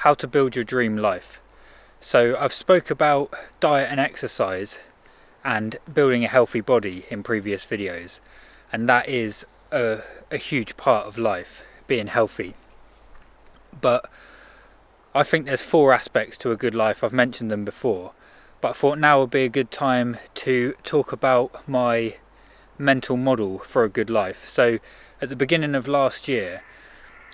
how to build your dream life. So I've spoke about diet and exercise and building a healthy body in previous videos, and that is a huge part of life, being healthy. But I think there's 4 aspects to a good life. I've mentioned them before, but I thought now would be a good time to talk about my mental model for a good life. So at the beginning of last year,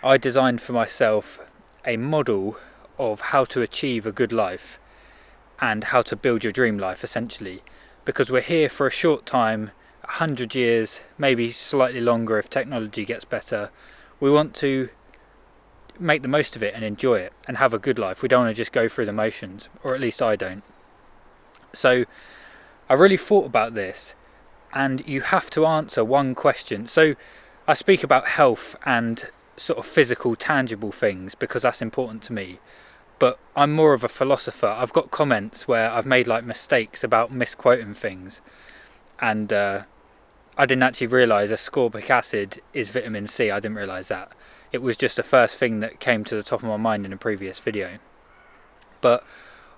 I designed for myself a model of how to achieve a good life and how to build your dream life, essentially, because we're here for a short time, 100 years, maybe slightly longer if technology gets better. We want to make the most of it and enjoy it and have a good life. We don't want to just go through the motions, or at least I don't. So I really thought about this, and you have to answer one question. So I speak about health and sort of physical, tangible things because that's important to me, but I'm more of a philosopher. I've got comments where I've made like mistakes about misquoting things, and I didn't actually realise ascorbic acid is vitamin C. I didn't realise that. It was just the first thing that came to the top of my mind in a previous video. But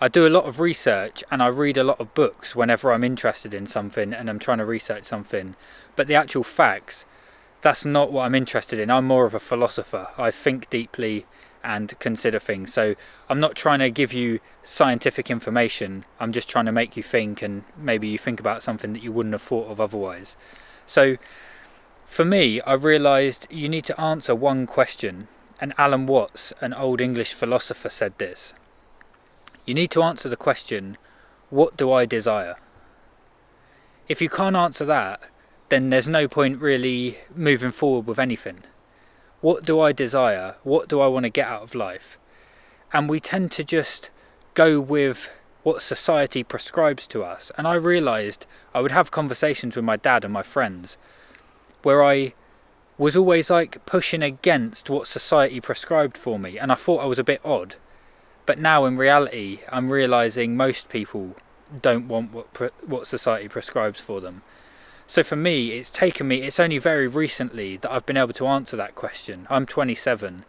I do a lot of research and I read a lot of books whenever I'm interested in something and I'm trying to research something. But the actual facts, that's not what I'm interested in. I'm more of a philosopher. I think deeply and consider things. So I'm not trying to give you scientific information. I'm just trying to make you think, and maybe you think about something that you wouldn't have thought of otherwise. So for me, I realised you need to answer one question, and Alan Watts, an old English philosopher, said this. You need to answer the question, what do I desire? If you can't answer that, then there's no point really moving forward with anything. What do I desire? What do I want to get out of life? And we tend to just go with what society prescribes to us. And I realised I would have conversations with my dad and my friends where I was always like pushing against what society prescribed for me, and I thought I was a bit odd. But now in reality, I'm realising most people don't want what society prescribes for them. So for me, it's only very recently that I've been able to answer that question. I'm 27,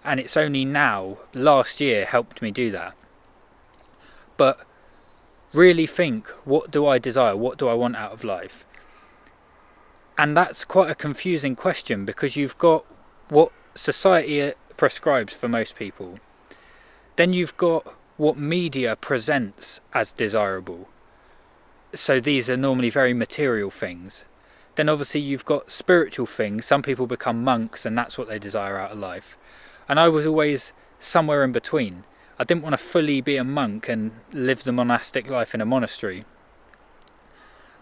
and it's only now, last year, helped me do that. But really think, what do I desire? What do I want out of life? And that's quite a confusing question, because you've got what society prescribes for most people. Then you've got what media presents as desirable. So these are normally very material things. Then obviously you've got spiritual things. Some people become monks and that's what they desire out of life. And I was always somewhere in between. I didn't want to fully be a monk and live the monastic life in a monastery.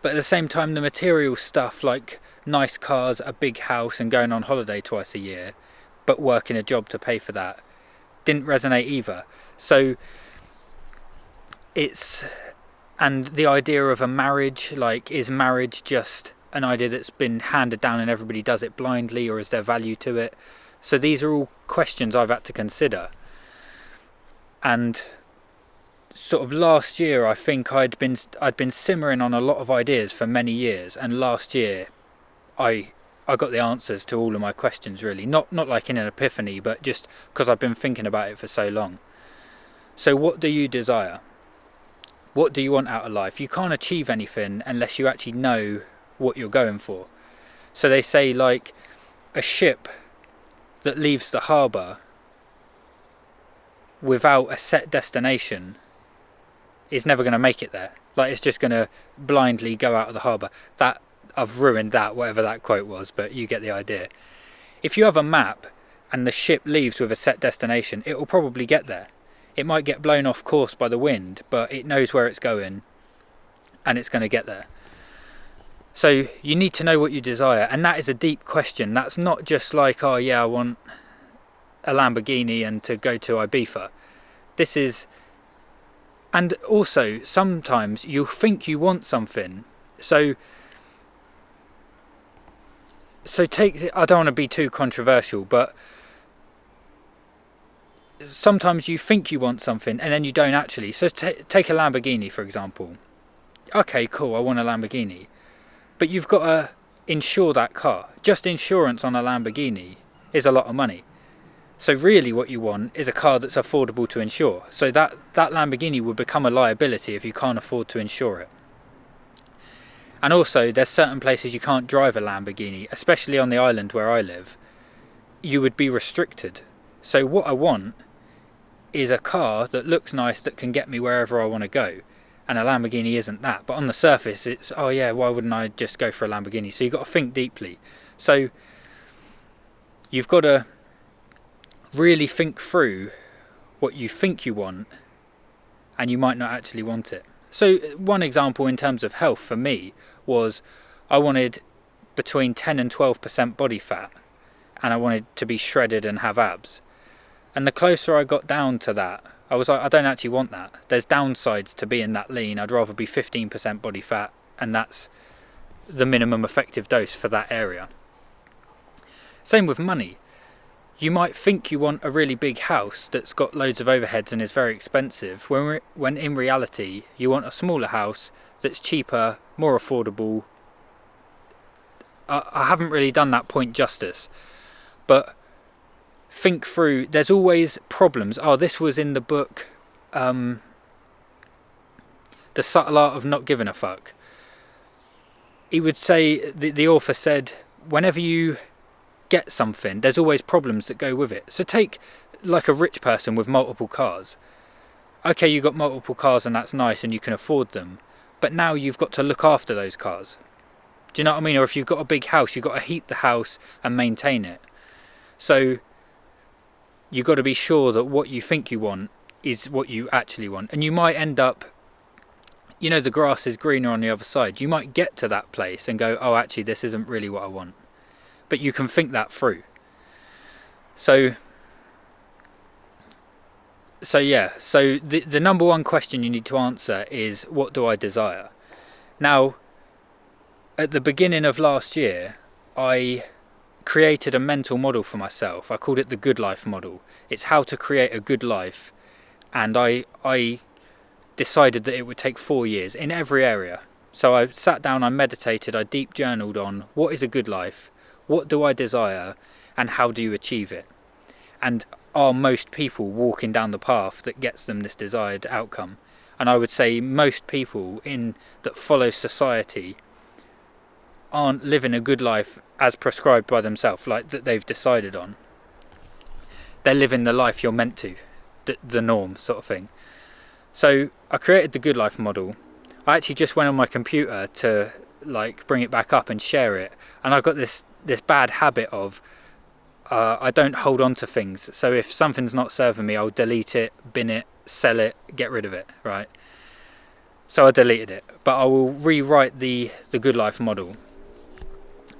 But at the same time, the material stuff like nice cars, a big house and going on holiday twice a year, but working a job to pay for that, didn't resonate either. So and the idea of a marriage, like, is marriage just an idea that's been handed down and everybody does it blindly, or is there value to it? So these are all questions I've had to consider. And sort of last year, I think I'd been simmering on a lot of ideas for many years, and last year I got the answers to all of my questions, really. Not like in an epiphany, but just because I've been thinking about it for so long. So what do you desire? What do you want out of life? You can't achieve anything unless you actually know what you're going for. So they say, like, a ship that leaves the harbour without a set destination is never going to make it there. Like, it's just going to blindly go out of the harbour. That, I've ruined that, whatever that quote was, but you get the idea. If you have a map and the ship leaves with a set destination, it will probably get there. It might get blown off course by the wind, but it knows where it's going and it's going to get there. So you need to know what you desire, and that is a deep question. That's not just like, oh yeah, I want a Lamborghini and to go to Ibiza. This is, and also sometimes you'll think you want something. So take, I don't want to be too controversial, but sometimes you think you want something and then you don't actually. So take a Lamborghini, for example. Okay, cool, I want a Lamborghini. But you've got to insure that car. Just insurance on a Lamborghini is a lot of money. So really what you want is a car that's affordable to insure. So that Lamborghini would become a liability if you can't afford to insure it. And also there's certain places you can't drive a Lamborghini, especially on the island where I live. You would be restricted. So what I want is a car that looks nice, that can get me wherever I want to go. And a Lamborghini isn't that. But on the surface it's, oh yeah, why wouldn't I just go for a Lamborghini? So you've got to think deeply. So you've got to really think through what you think you want, and you might not actually want it. So one example in terms of health for me was I wanted between 10 and 12% body fat, and I wanted to be shredded and have abs. And the closer I got down to that, I was like, I don't actually want that. There's downsides to being that lean. I'd rather be 15% body fat, and that's the minimum effective dose for that area. Same with money. You might think you want a really big house that's got loads of overheads and is very expensive, when in reality you want a smaller house that's cheaper, more affordable. I haven't really done that point justice, but think through, there's always problems. Oh, this was in the book, The Subtle Art of Not Giving a Fuck. He would say, the author said, whenever you get something, there's always problems that go with it. So take like a rich person with multiple cars. Okay, you got multiple cars and that's nice and you can afford them, but now you've got to look after those cars. Do you know what I mean? Or if you've got a big house, you've got to heat the house and maintain it. So you've got to be sure that what you think you want is what you actually want. And you might end up, you know, the grass is greener on the other side. You might get to that place and go, oh, actually this isn't really what I want. But you can think that through. So yeah, so the number one question you need to answer is, what do I desire? Now, at the beginning of last year, I created a mental model for myself. I called it the good life model. It's how to create a good life. And I decided that it would take 4 years in every area. So I sat down, I meditated, I deep journaled on what is a good life, what do I desire, and how do you achieve it? And are most people walking down the path that gets them this desired outcome? And I would say most people that follow society aren't living a good life as prescribed by themselves, like that they've decided on. They're living the life you're meant to, the norm sort of thing. So I created the good life model. I actually just went on my computer to like bring it back up and share it, and I got this bad habit of I don't hold on to things. So if something's not serving me, I'll delete it, bin it, sell it, get rid of it, right? So I deleted it, but I will rewrite the good life model,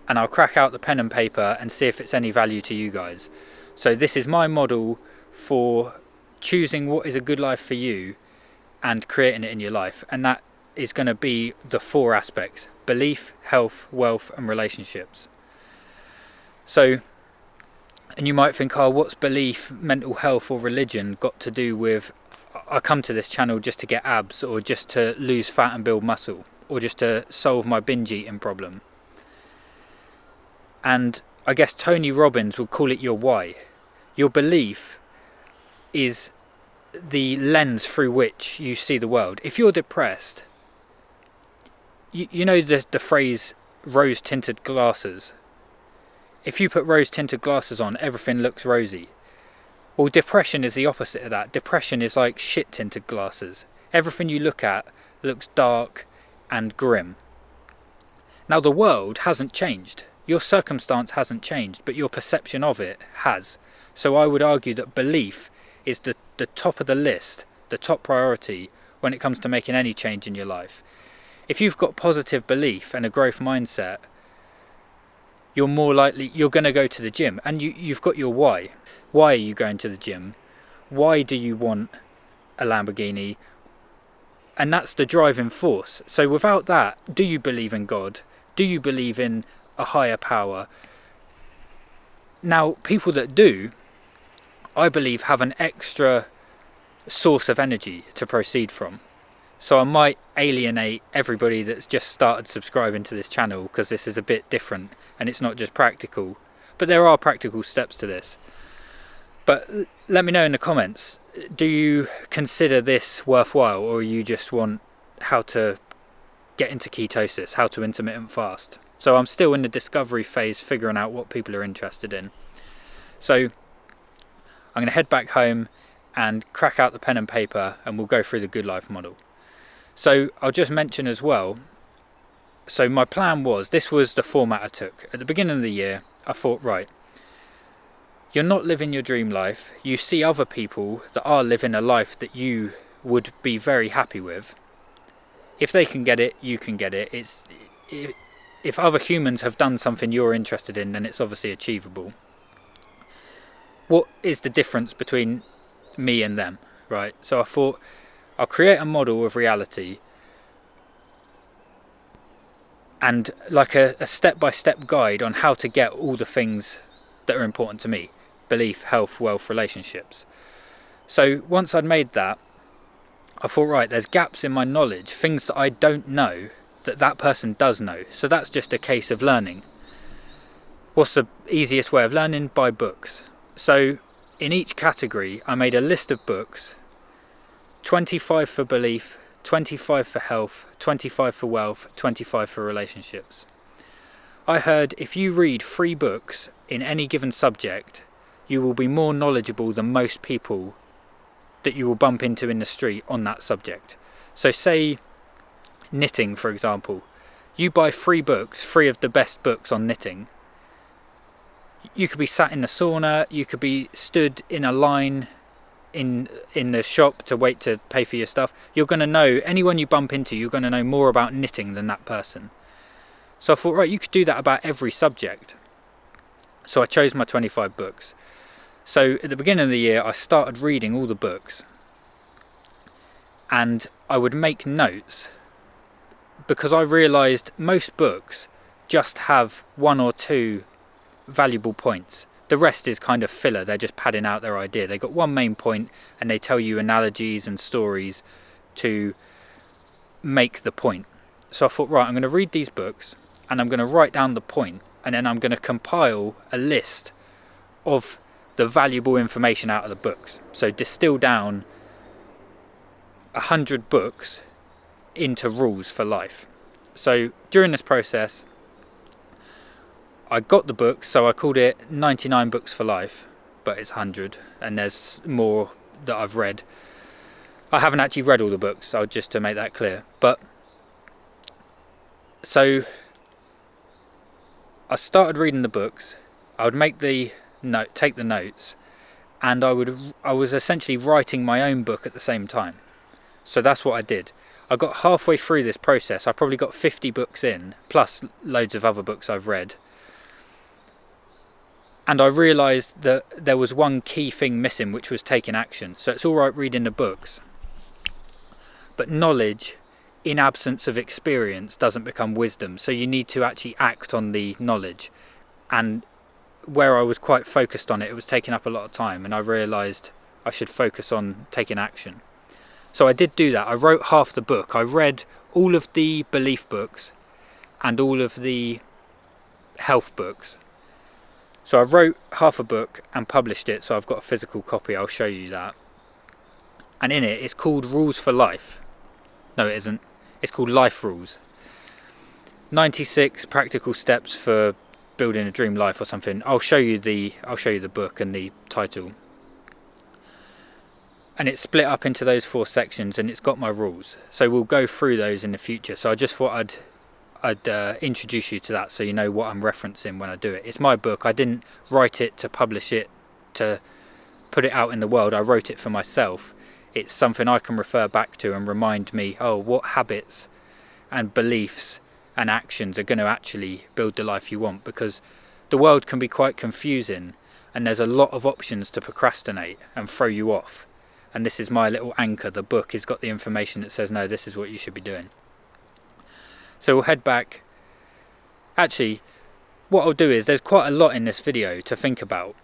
and I'll crack out the pen and paper and see if it's any value to you guys. So this is my model for choosing what is a good life for you and creating it in your life, and that is going to be the 4 aspects: belief, health, wealth, and relationships. So, and you might think, oh, what's belief, mental health, or religion got to do with, I come to this channel just to get abs, or just to lose fat and build muscle, or just to solve my binge eating problem? And I guess Tony Robbins would call it your why. Your belief is the lens through which you see the world. If you're depressed, you know the phrase rose-tinted glasses. If you put rose-tinted glasses on, everything looks rosy. Well, depression is the opposite of that. Depression is like shit-tinted glasses. Everything you look at looks dark and grim. Now, the world hasn't changed. Your circumstance hasn't changed, but your perception of it has. So I would argue that belief is the top of the list, the top priority when it comes to making any change in your life. If you've got positive belief and a growth mindset, you're more likely, you're going to go to the gym, and you've got your why. Why are you going to the gym? Why do you want a Lamborghini? And that's the driving force. So without that, do you believe in God? Do you believe in a higher power? Now, people that do, I believe, have an extra source of energy to proceed from. So I might alienate everybody that's just started subscribing to this channel, because this is a bit different and it's not just practical, but there are practical steps to this. But let me know in the comments, do you consider this worthwhile, or you just want how to get into ketosis, how to intermittent fast? So I'm still in the discovery phase, figuring out what people are interested in. So I'm going to head back home and crack out the pen and paper, and we'll go through the Good Life model. So I'll just mention as well, so my plan was, this was the format I took. At the beginning of the year, I thought, right, you're not living your dream life. You see other people that are living a life that you would be very happy with. If they can get it, you can get it. If other humans have done something you're interested in, then it's obviously achievable. What is the difference between me and them, right? So I thought I'll create a model of reality and like a step-by-step guide on how to get all the things that are important to me: belief, health, wealth, relationships. So once I'd made that, I thought, right, there's gaps in my knowledge, things that I don't know that that person does know. So that's just a case of learning. What's the easiest way of learning? By books. So in each category, I made a list of books: 25 for belief, 25 for health, 25 for wealth, 25 for relationships. I heard if you read 3 books in any given subject, you will be more knowledgeable than most people that you will bump into in the street on that subject. So say knitting, for example. You buy 3 books, 3 of the best books on knitting. You could be sat in the sauna, you could be stood in a line in the shop to wait to pay for your stuff. You're going to know, anyone you bump into, you're going to know more about knitting than that person. So I thought, right, you could do that about every subject. So I chose my 25 books. So at the beginning of the year, I started reading all the books, and I would make notes, because I realised most books just have 1 or 2 valuable points. The rest is kind of filler. They're just padding out their idea. They got one main point, and they tell you analogies and stories to make the point. So I thought, right, I'm going to read these books and I'm going to write down the point, and then I'm going to compile a list of the valuable information out of the books. So distill down 100 books into rules for life. So during this process, I got the books, so I called it 99 books for life, but it's 100, and there's more that I've read. I haven't actually read all the books, so just to make that clear. But so I started reading the books. I would make the note, take the notes, and I was essentially writing my own book at the same time. So that's what I did. I got halfway through this process. I probably got 50 books in, plus loads of other books I've read. And I realised that there was one key thing missing, which was taking action. So it's all right reading the books, but knowledge in absence of experience doesn't become wisdom. So you need to actually act on the knowledge. And where I was quite focused on it, it was taking up a lot of time, and I realised I should focus on taking action. So I did do that. I wrote half the book. I read all of the belief books and all of the health books. So I wrote half a book and published it, so I've got a physical copy. I'll show you that. And in it, it's called Rules for Life. No, it isn't. It's called Life Rules. 96 practical steps for building a dream life or something. I'll show you the book and the title. And it's split up into those 4 sections, and it's got my rules. So we'll go through those in the future. So I just thought I'd introduce you to that, so you know what I'm referencing when I do it. It's my book. I didn't write it to publish it, to put it out in the world. I wrote it for myself. It's something I can refer back to and remind me, oh, what habits and beliefs and actions are going to actually build the life you want, because the world can be quite confusing, and there's a lot of options to procrastinate and throw you off. And this is my little anchor. The book has got the information that says, no, this is what you should be doing. So we'll head back. Actually, what I'll do is, there's quite a lot in this video to think about.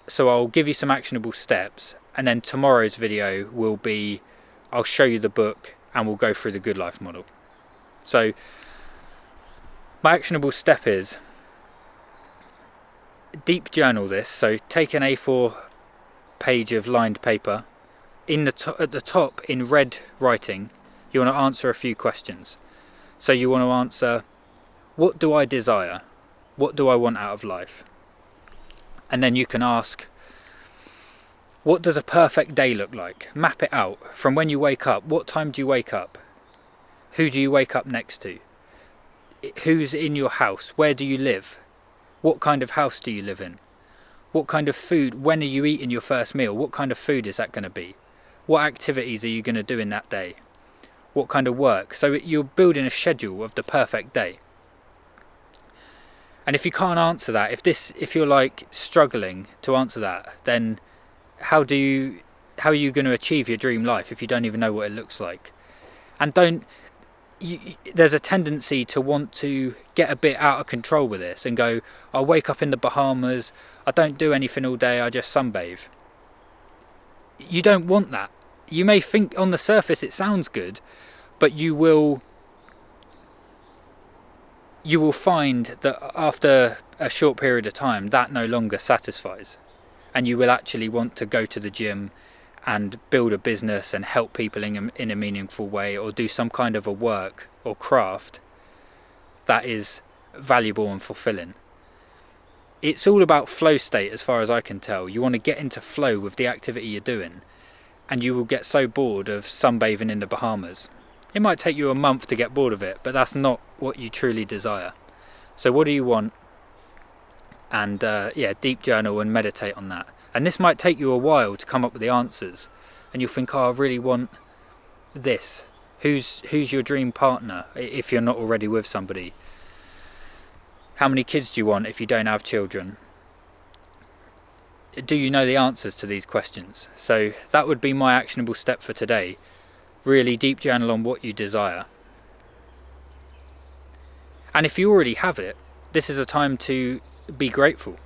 So I'll give you some actionable steps, and then tomorrow's video will be, I'll show you the book and we'll go through the Good Life model. So my actionable step is deep journal this. So take an A4 page of lined paper. At the top, in red writing, you want to answer a few questions. So you want to answer, what do I desire? What do I want out of life? And then you can ask, what does a perfect day look like? Map it out. From when you wake up, what time do you wake up? Who do you wake up next to? Who's in your house? Where do you live? What kind of house do you live in? What kind of food? When are you eating your first meal? What kind of food is that going to be? What activities are you going to do in that day? What kind of work? So you're building a schedule of the perfect day. And if you can't answer that, if you're like struggling to answer that, then how are you going to achieve your dream life if you don't even know what it looks like? And there's a tendency to want to get a bit out of control with this and go, I wake up in the Bahamas, I don't do anything all day, I just sunbathe. You don't want that. You may think on the surface it sounds good, but you will find that after a short period of time that no longer satisfies, and you will actually want to go to the gym and build a business and help people in a meaningful way, or do some kind of a work or craft that is valuable and fulfilling. It's all about flow state as far as I can tell. You want to get into flow with the activity you're doing, and you will get so bored of sunbathing in the Bahamas. It might take you a month to get bored of it, but that's not what you truly desire. So what do you want? And deep journal and meditate on that. And this might take you a while to come up with the answers, and you'll think, oh, I really want this. Who's your dream partner if you're not already with somebody? How many kids do you want if you don't have children? Do you know the answers to these questions? So that would be my actionable step for today. Really deep journal on what you desire. And if you already have it, this is a time to be grateful.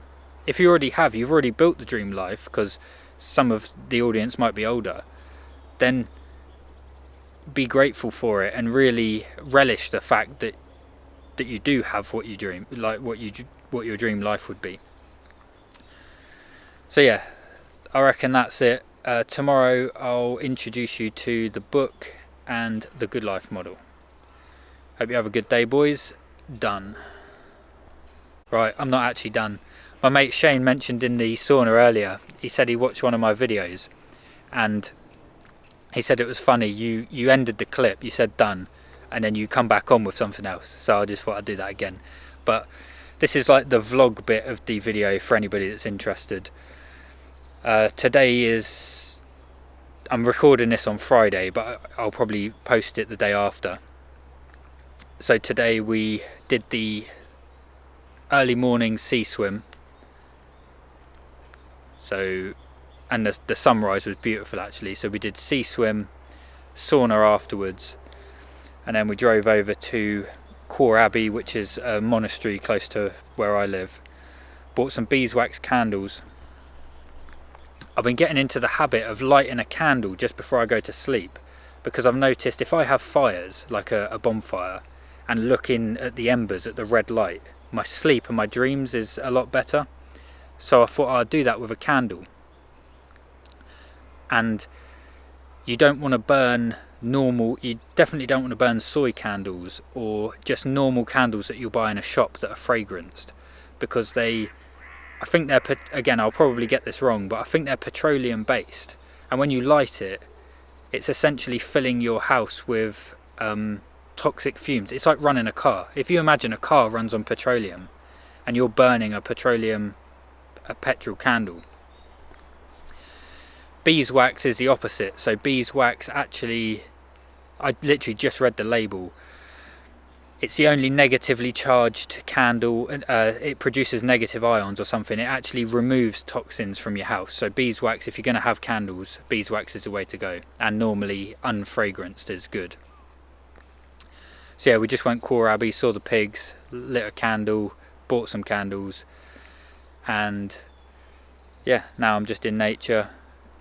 If you already have, you've already built the dream life, because some of the audience might be older, then be grateful for it and really relish the fact that you do have what you dream, like what your dream life would be. So yeah, I reckon that's it. Tomorrow I'll introduce you to the book and the Good Life model. Hope you have a good day, boys. Done. Right, I'm not actually done. My mate Shane mentioned in the sauna earlier, he said he watched one of my videos, and he said it was funny, you ended the clip, you said done, and then you come back on with something else. So I just thought I'd do that again. But this is like the vlog bit of the video for anybody that's interested. Today I'm recording this on Friday, but I'll probably post it the day after. So today we did the early morning sea swim. So, and the sunrise was beautiful actually. So we did sea swim, sauna afterwards, and then we drove over to Quor Abbey, which is a monastery close to where I live. Bought some beeswax candles. I've been getting into the habit of lighting a candle just before I go to sleep, because I've noticed if I have fires, like a bonfire, and looking at the embers at the red light, my sleep and my dreams is a lot better. So I thought I'd do that with a candle. And you don't want to burn you definitely don't want to burn soy candles or just normal candles that you'll buy in a shop that are fragranced, because I think they're, again, I'll probably get this wrong, but I think they're petroleum based, and when you light it, it's essentially filling your house with toxic fumes. It's like running a car. If you imagine a car runs on petroleum and you're burning a petrol candle. Beeswax is the opposite. So beeswax actually, I literally just read the label, it's the only negatively charged candle. It produces negative ions or something. It actually removes toxins from your house. So beeswax, if you're going to have candles, beeswax is the way to go, and normally unfragranced is good. So yeah, we just went Quor Abbey, saw the pigs, lit a candle, bought some candles, and yeah, now I'm just in nature,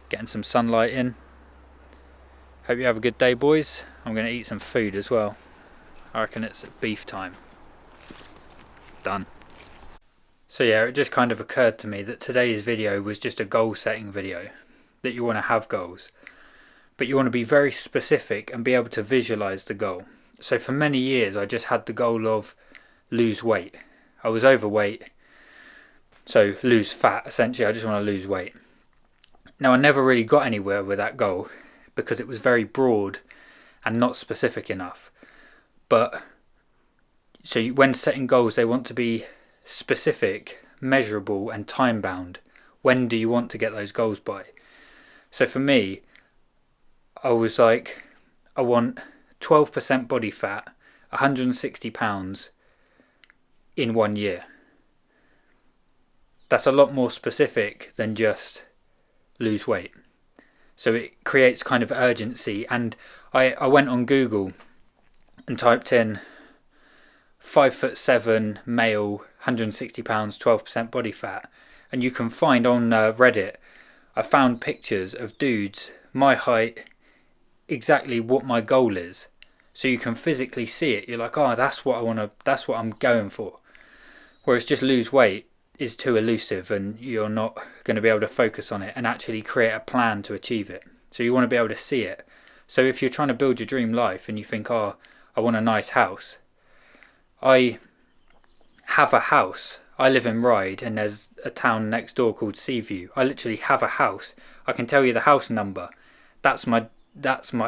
getting some sunlight in. Hope you have a good day, boys. I'm going to eat some food as well. I reckon it's beef time. Done. So yeah, it just kind of occurred to me that today's video was just a goal setting video. that you want to have goals, but you want to be very specific and be able to visualize the goal. So for many years I just had the goal of lose weight. I was overweight, so lose fat essentially. I just want to lose weight. Now I never really got anywhere with that goal because it was very broad and not specific enough. But so when setting goals, they want to be specific, measurable and time bound. When do you want to get those goals by? So for me, I was like, I want 12% body fat, 160 pounds in 1 year. That's a lot more specific than just lose weight. So it creates kind of urgency. And I went on Google and typed in 5'7" male, 160 pounds, 12% body fat, and you can find on Reddit, I found pictures of dudes my height, exactly what my goal is. So you can physically see it. You're like, oh, that's what I want to, that's what I'm going for. Whereas just lose weight is too elusive and you're not going to be able to focus on it and actually create a plan to achieve it. So you want to be able to see it. So if you're trying to build your dream life and you think, oh, I want a nice house. I have a house. I live in Ryde and there's a town next door called Seaview. I literally have a house. I can tell you the house number. That's my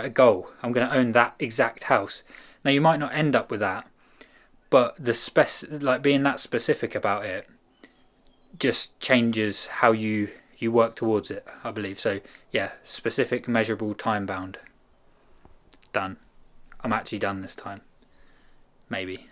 goal. I'm going to own that exact house. Now you might not end up with that, but like being that specific about it just changes how you work towards it, I believe. So yeah, specific, measurable, time bound. Done. I'm actually done this time. Maybe.